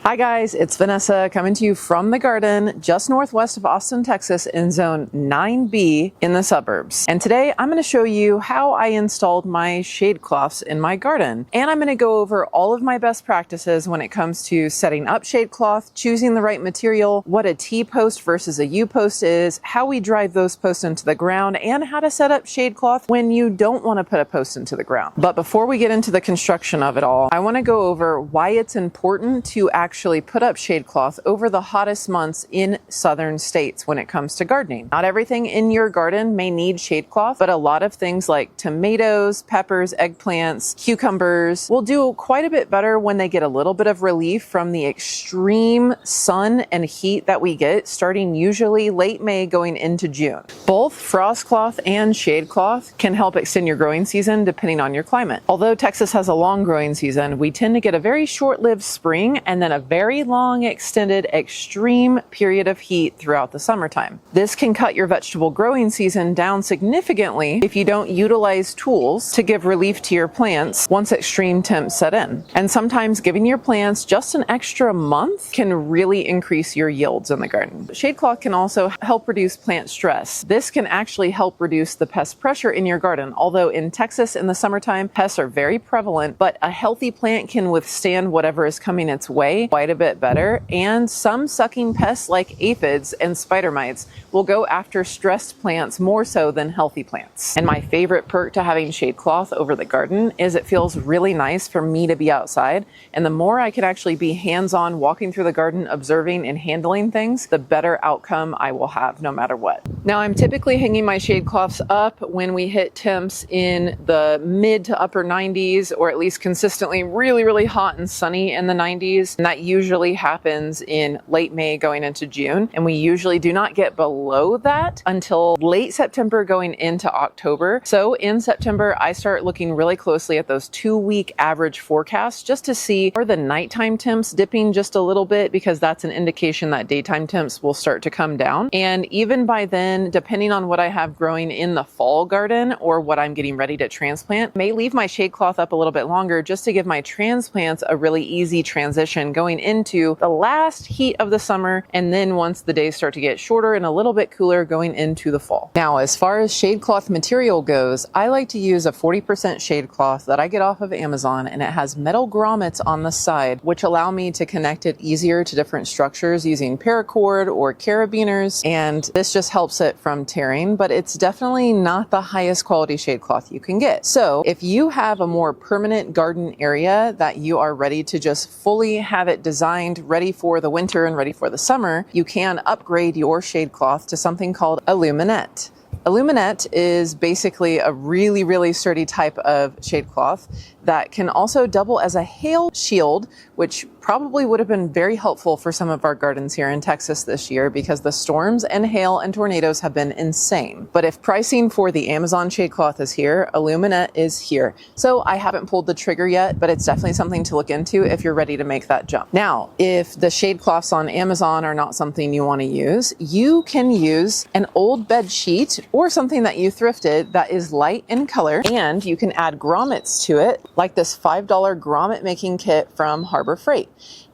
Hi guys, it's Vanessa coming to you from the garden just northwest of Austin, Texas in zone 9B in the suburbs. And today I'm going to show you how I installed my shade cloths in my garden. And I'm going to go over all of my best practices when it comes to setting up shade cloth, choosing the right material, what a T-post versus a U-post is, how we drive those posts into the ground, and how to set up shade cloth when you don't want to put a post into the ground. But before we get into the construction of it all, I want to go over why it's important to actually put up shade cloth over the hottest months in southern states when it comes to gardening. Not everything in your garden may need shade cloth, but a lot of things like tomatoes, peppers, eggplants, cucumbers will do quite a bit better when they get a little bit of relief from the extreme sun and heat that we get starting usually late May going into June. Both frost cloth and shade cloth can help extend your growing season depending on your climate. Although Texas has a long growing season, we tend to get a very short-lived spring and then a very long, extended, extreme period of heat throughout the summertime. This can cut your vegetable growing season down significantly if you don't utilize tools to give relief to your plants once extreme temps set in. And sometimes giving your plants just an extra month can really increase your yields in the garden. Shade cloth can also help reduce plant stress. This can actually help reduce the pest pressure in your garden. Although in Texas in the summertime, pests are very prevalent, but a healthy plant can withstand whatever is coming its way quite a bit better, and some sucking pests like aphids and spider mites will go after stressed plants more so than healthy plants. And my favorite perk to having shade cloth over the garden is it feels really nice for me to be outside, and the more I can actually be hands-on walking through the garden, observing and handling things, the better outcome I will have no matter what. Now I'm typically hanging my shade cloths up when we hit temps in the mid to upper 90s, or at least consistently really hot and sunny in the 90s, and that usually happens in late May going into June, and we usually do not get below that until late September going into October. So in September I start looking really closely at those 2-week average forecasts just to see, are the nighttime temps dipping just a little bit, because that's an indication that daytime temps will start to come down. And even by then, depending on what I have growing in the fall garden or what I'm getting ready to transplant, may leave my shade cloth up a little bit longer just to give my transplants a really easy transition going into the last heat of the summer, and then once the days start to get shorter and a little bit cooler going into the fall. Now, as far as shade cloth material goes, I like to use a 40% shade cloth that I get off of Amazon, and it has metal grommets on the side, which allow me to connect it easier to different structures using paracord or carabiners, and this just helps it from tearing, but it's definitely not the highest quality shade cloth you can get. So if you have a more permanent garden area that you are ready to just fully have it designed ready for the winter and ready for the summer, you can upgrade your shade cloth to something called Illuminette. Illuminette is basically a really sturdy type of shade cloth that can also double as a hail shield, which probably would have been very helpful for some of our gardens here in Texas this year because the storms and hail and tornadoes have been insane. But if pricing for the Amazon shade cloth is here, Illuminette is here. So I haven't pulled the trigger yet, but it's definitely something to look into if you're ready to make that jump. Now, if the shade cloths on Amazon are not something you want to use, you can use an old bed sheet or something that you thrifted that is light in color, and you can add grommets to it, like this $5 grommet making kit from Harbor Freight.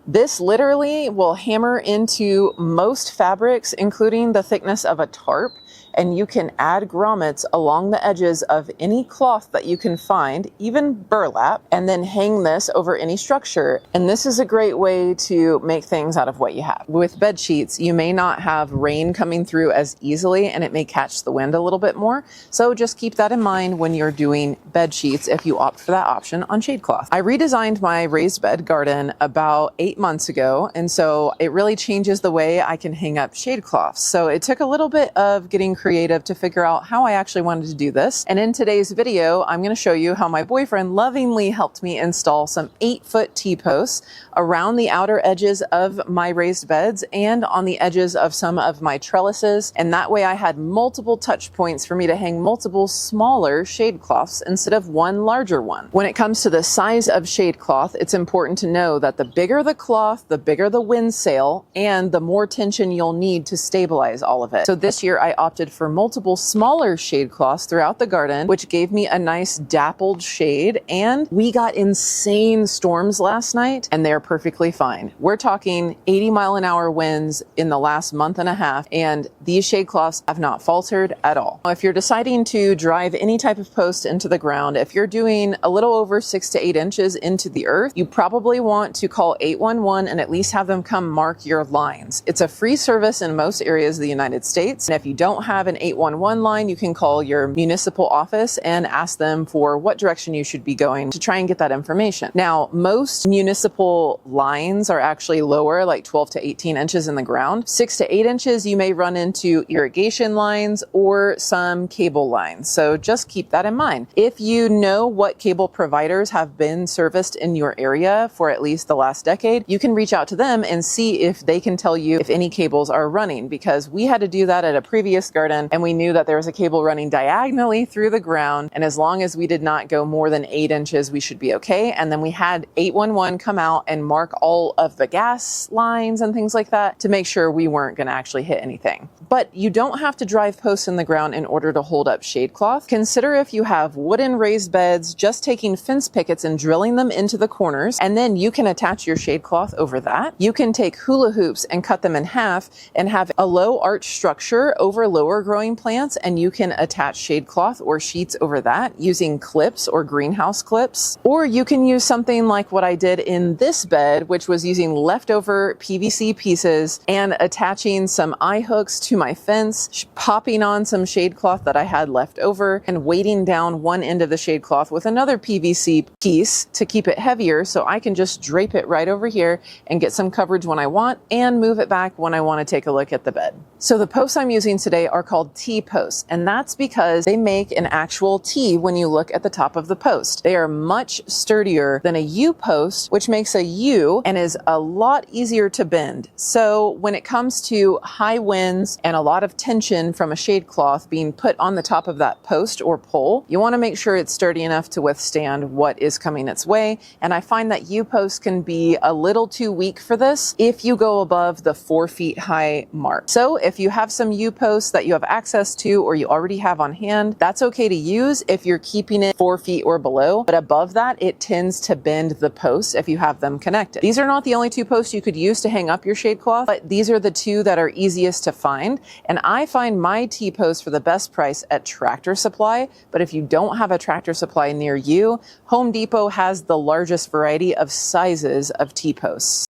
This literally will hammer into most fabrics, including the thickness of a tarp, and you can add grommets along the edges of any cloth that you can find, even burlap, and then hang this over any structure. And this is a great way to make things out of what you have. With bed sheets, you may not have rain coming through as easily, and it may catch the wind a little bit more. So just keep that in mind when you're doing bed sheets if you opt for that option on shade cloth. I redesigned my raised bed garden about 8 months ago, and so it really changes the way I can hang up shade cloths. So it took a little bit of getting creative to figure out how I actually wanted to do this. And in today's video, I'm going to show you how my boyfriend lovingly helped me install some 8-foot T-posts around the outer edges of my raised beds and on the edges of some of my trellises. And that way I had multiple touch points for me to hang multiple smaller shade cloths instead of one larger one. When it comes to the size of shade cloth, it's important to know that the bigger the cloth, the bigger the wind sail, and the more tension you'll need to stabilize all of it. So this year I opted for multiple smaller shade cloths throughout the garden, which gave me a nice dappled shade. And we got insane storms last night and they're perfectly fine. We're talking 80-mile-an-hour winds in the last month and a half, and these shade cloths have not faltered at all. If you're deciding to drive any type of post into the ground, if you're doing a little over 6 to 8 inches into the earth, you probably want to call 811 and at least have them come mark your lines. It's a free service in most areas of the United States. And if you don't have an 811 line, you can call your municipal office and ask them for what direction you should be going to try and get that information. Now, most municipal lines are actually lower, like 12 to 18 inches in the ground. 6 to 8 inches, you may run into irrigation lines or some cable lines. So just keep that in mind. If you know what cable providers have been serviced in your area for at least the last decade, you can reach out to them and see if they can tell you if any cables are running, because we had to do that at a previous garden and we knew that there was a cable running diagonally through the ground, and as long as we did not go more than 8 inches, we should be okay. And then we had 811 come out and mark all of the gas lines and things like that to make sure we weren't going to actually hit anything. But you don't have to drive posts in the ground in order to hold up shade cloth. Consider if you have wooden raised beds, just taking fence pickets and drilling them into the corners, and then you can attach your shade cloth over that. You can take hula hoops and cut them in half and have a low arch structure over lower growing plants, and you can attach shade cloth or sheets over that using clips or greenhouse clips. Or you can use something like what I did in this bed, which was using leftover PVC pieces and attaching some eye hooks to my fence, popping on some shade cloth that I had left over and weighting down one end of the shade cloth with another PVC piece to keep it heavier, so I can just drape it right over here and get some coverage when I want and move it back when I want to take a look at the bed. So the posts I'm using today are called Tposts, and that's because they make an actual T when you look at the top of the post. They are much sturdier than a U post, which makes a U and is a lot easier to bend. So when it comes to high winds and a lot of tension from a shade cloth being put on the top of that post or pole, you want to make sure it's sturdy enough to withstand what is coming its way. And I find that U posts can be a little too weak for this if you go above the 4 feet high mark. So if you have some U posts that you have access to or you already have on hand, that's okay to use if you're keeping it 4 feet or below. But above that, it tends to bend the posts if you have them connected. These are not the only 2 posts you could use to hang up your shade cloth, but these are the 2 that are easiest to find. And I find my T-posts for the best price at Tractor Supply. But if you don't have a Tractor Supply near you, Home Depot has the largest variety of sizes of T-posts.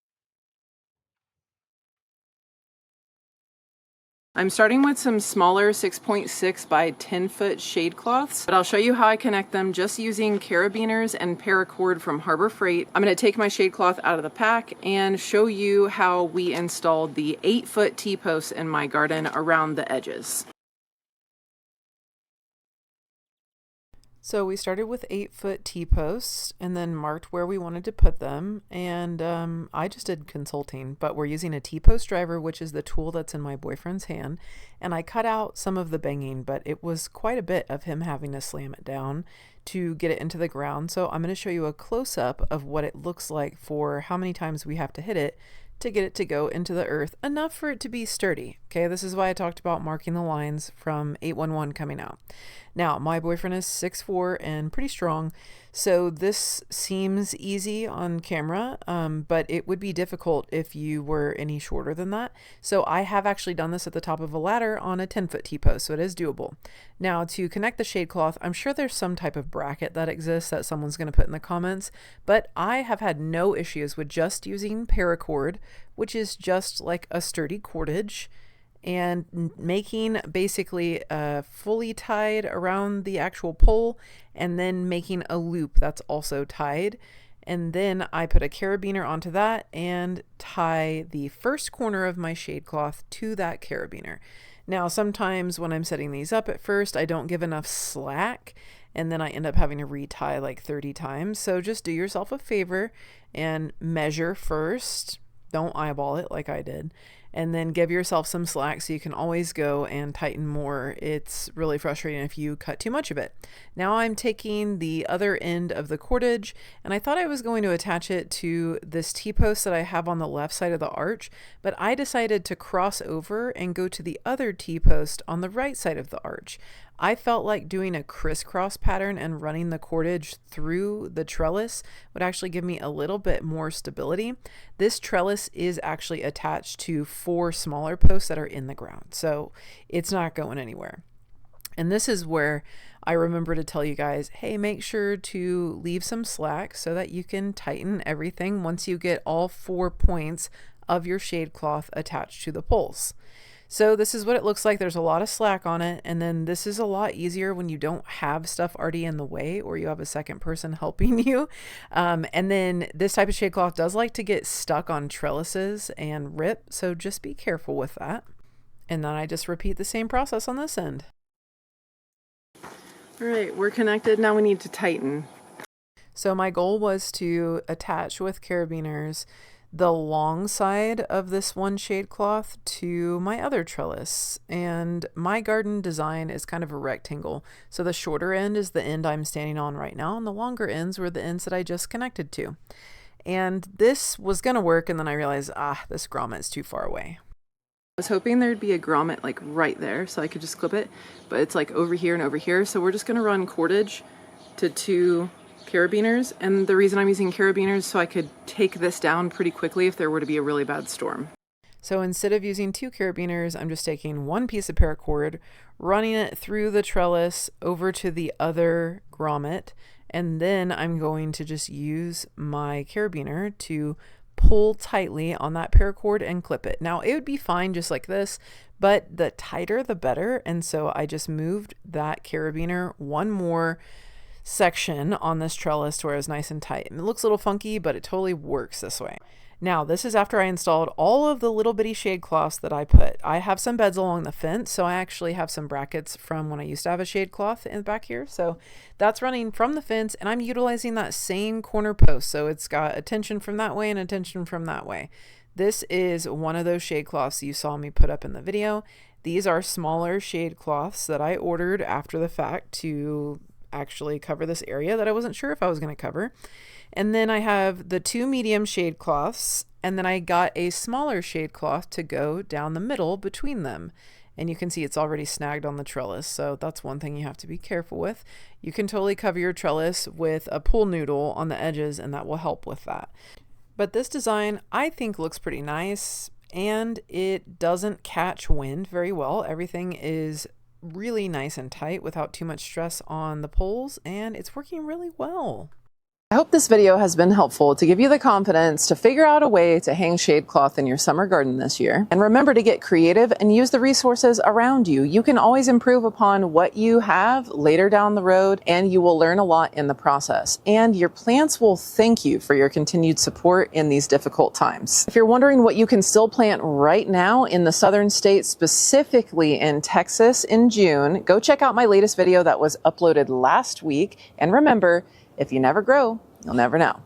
I'm starting with some smaller 6.6 by 10 foot shade cloths, but I'll show you how I connect them just using carabiners and paracord from Harbor Freight. I'm going to take my shade cloth out of the pack and show you how we installed the 8-foot T-posts in my garden around the edges. So we started with 8-foot T-posts and then marked where we wanted to put them. And I just did consulting, but we're using a T-post driver, which is the tool that's in my boyfriend's hand. And I cut out some of the banging, but it was quite a bit of him having to slam it down to get it into the ground. So I'm going to show you a close-up of what it looks like for how many times we have to hit it to get it to go into the earth enough for it to be sturdy. Okay, this is why I talked about marking the lines from 811 coming out. Now, my boyfriend is 6'4" and pretty strong, so this seems easy on camera, but it would be difficult if you were any shorter than that. So I have actually done this at the top of a ladder on a 10-foot T-post, so it is doable. Now, to connect the shade cloth, I'm sure there's some type of bracket that exists that someone's going to put in the comments, but I have had no issues with just using paracord, which is just like a sturdy cordage, and making basically fully tied around the actual pole and then making a loop that's also tied. And then I put a carabiner onto that and tie the first corner of my shade cloth to that carabiner. Now, sometimes when I'm setting these up at first, I don't give enough slack and then I end up having to retie like 30 times. So just do yourself a favor and measure first. Don't eyeball it like I did. and then give yourself some slack so you can always go and tighten more. It's really frustrating if you cut too much of it. Now I'm taking the other end of the cordage, and I thought I was going to attach it to this T-post that I have on the left side of the arch, but I decided to cross over and go to the other T-post on the right side of the arch. I felt like doing a crisscross pattern and running the cordage through the trellis would actually give me a little bit more stability. This trellis is actually attached to 4 smaller posts that are in the ground, so it's not going anywhere. And this is where I remember to tell you guys, hey, make sure to leave some slack so that you can tighten everything once you get all 4 points of your shade cloth attached to the poles. So this is what it looks like. There's a lot of slack on it, and then this is a lot easier when you don't have stuff already in the way or you have a second person helping you. And then this type of shade cloth does like to get stuck on trellises and rip, so just be careful with that. And then I just repeat the same process on this end. All right, we're connected. Now we need to tighten. So my goal was to attach with carabiners the long side of this one shade cloth to my other trellis, and my garden design is kind of a rectangle, so the shorter end is the end I'm standing on right now, and the longer ends were the ends that I just connected to. And this was gonna work, and then I realized, this grommet's too far away. I was hoping there'd be a grommet like right there so I could just clip it, but it's like over here and over here, so we're just gonna run cordage to 2 carabiners, and the reason I'm using carabiners so I could take this down pretty quickly if there were to be a really bad storm. So instead of using 2 carabiners, I'm just taking 1 piece of paracord, running it through the trellis over to the other grommet, and then I'm going to just use my carabiner to pull tightly on that paracord and clip it. Now it would be fine just like this, but the tighter the better, and so I just moved that carabiner 1 more section on this trellis to where it's nice and tight. And it looks a little funky, but it totally works this way. Now, this is after I installed all of the little bitty shade cloths that I put. I have some beds along the fence, so I actually have some brackets from when I used to have a shade cloth in the back here. So that's running from the fence, and I'm utilizing that same corner post. So it's got a tension from that way and a tension from that way. This is one of those shade cloths you saw me put up in the video. These are smaller shade cloths that I ordered after the fact to actually cover this area that I wasn't sure if I was going to cover. And then I have the 2 medium shade cloths, and then I got a smaller shade cloth to go down the middle between them. And you can see it's already snagged on the trellis, so that's one thing you have to be careful with. You can totally cover your trellis with a pool noodle on the edges, and that will help with that. But this design I think looks pretty nice, and it doesn't catch wind very well. Everything is really nice and tight without too much stress on the poles, and it's working really well. I hope this video has been helpful to give you the confidence to figure out a way to hang shade cloth in your summer garden this year. And remember to get creative and use the resources around you. You can always improve upon what you have later down the road, and you will learn a lot in the process. And your plants will thank you for your continued support in these difficult times. If you're wondering what you can still plant right now in the southern states, specifically in Texas in June, go check out my latest video that was uploaded last week. And remember, if you never grow, you'll never know.